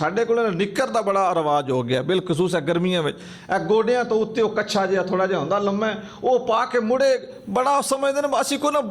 ਸਾਡੇ ਕੋਲ ਨਿੱਕਰ ਦਾ ਬੜਾ ਰਿਵਾਜ ਹੋ ਗਿਆ, ਬਿਲਖਸੂਸ ਹੈ ਗਰਮੀਆਂ ਵਿੱਚ। ਇਹ ਗੋਡਿਆਂ ਤੋਂ ਉੱਤੇ ਉਹ ਕੱਛਾ ਜਿਹਾ ਥੋੜਾ ਜਿਹਾ ਹੁੰਦਾ ਲੰਮਾ, ਉਹ ਪਾ ਕੇ ਮੁੜੇ ਬੜਾ ਸਮਝਦੇ ਨੇ ਅਸੀਂ ਕੋਈ ਨਾ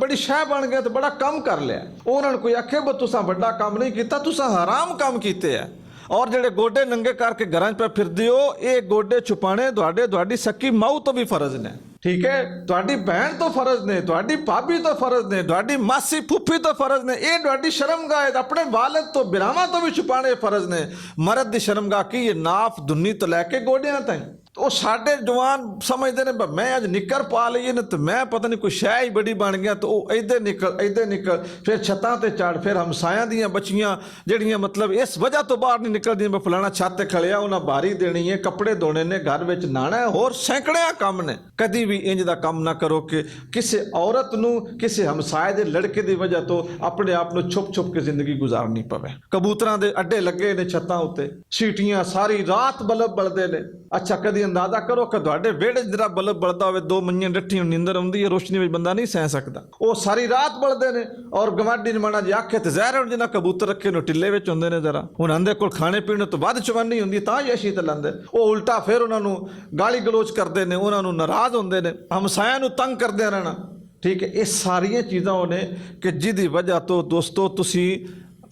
बड़ी शह बन गया तो बड़ा कम कर लिया। उन्होंने कोई आखे बो तुसा बड़ा काम नहीं किया, तुसा हराम काम किए है। और जेडे गोडे नंगे करके घर पे फिरदे हो, ये गोडे छुपाने तुहाडी सकी माऊ तो भी फर्ज ने, ठीक है, तुहाडी बहन तो फर्ज ने, तुहाडी भाभी तो फर्ज ने, तुहाडी मासी फुफी तो फर्ज ने, ये तुहाडी शर्मगाह है। अपने वालिद तो बिरावां तो भी छुपाने फर्ज ने। मर्द की शर्मगाह की ये नाफ दुन्नी तो लैके गोडियां ताईं। तो साडे जवान समझते हैं मैं अज निक्कर पा लीए ना तो मैं पता नहीं कोई शह ही बड़ी बन गया, तो वो इधर निकल फिर छत्तां ते चढ़, फिर हमसायां दियां बच्चियां जड़ियां मतलब इस वजह तो बाहर नहीं निकलदियां मैं फलाना छत ते खड़िया उन्हें बारी देनी है, कपड़े धोने ने, घर में नहाना है, होर सैकड़ियां काम ने। कदी भी इंज दा काम ना करो कि किसी औरत नूं किसी हमसाए दे लड़के की वजह तो अपने आप नूं छुप छुप के जिंदगी गुजारनी पवे। कबूतरां दे अड्डे लगे ने छत्तां उत्ते, सीटियां सारी रात बल्ब बलदे ने। अच्छा कदी अंदाजा करो कि तुहाडे वेड़े जरा बल्ब बलदा होवे, दो मंजियां डट्ठियां नींदर आउंदी है, रोशनी में बंदा नहीं सह सकदा, वो सारी रात बलदे ने। और गवाडी ने माड़ा जी आखे ते ज़हर हुण जिन्हां कबूतर रखे ने टिल्ले विच हुंदे ने, जरा हुण आंदे कोल खाने पीने तो वध चवन्नी हुंदी तां यशी ते लंदे, वो उल्टा फिर उन्हां नूं गाली गलोच करदे ने, उन्हां नूं नाराज़ हुंदे ने, हमसायां नूं तंग करदे रहना। ठीक है, ये सारियां चीज़ां ने कि जिहदी वजह तो दोस्तों तुसीं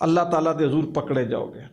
अल्लाह ताला दे हज़ूर पकड़े जाओगे।